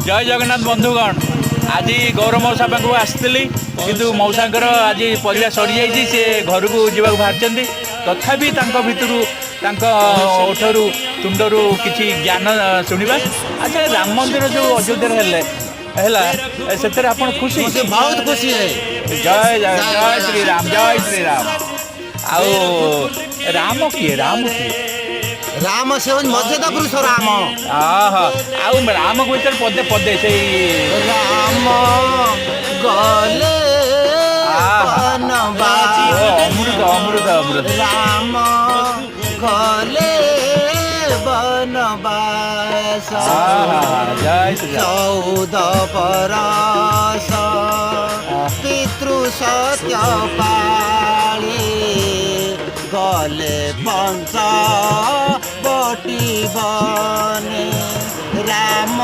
जय जगन्नाथ बंधुगण आज गौरव मौसा पाखु आसती किंतु मौसांकर आज परिवार सरी जाइए सी घर को जीवा बाहर तथापि भितर ओठरू तुंडरू किसी ज्ञान शुणा। अच्छा राम मंदिर जो अयोध्या से आप खुशी बहुत खुशी है। जय जय जय श्री राम जय श्री राम। आओ राम किए राम से मर्यादा पुरुष राम आउ राम को पदे पदे से राम गले अमृत अमृत अमृत राम गले बनवास जय श्री राम। 14 बरस पितृ सत्य पाली गले पंच बटी बने राम।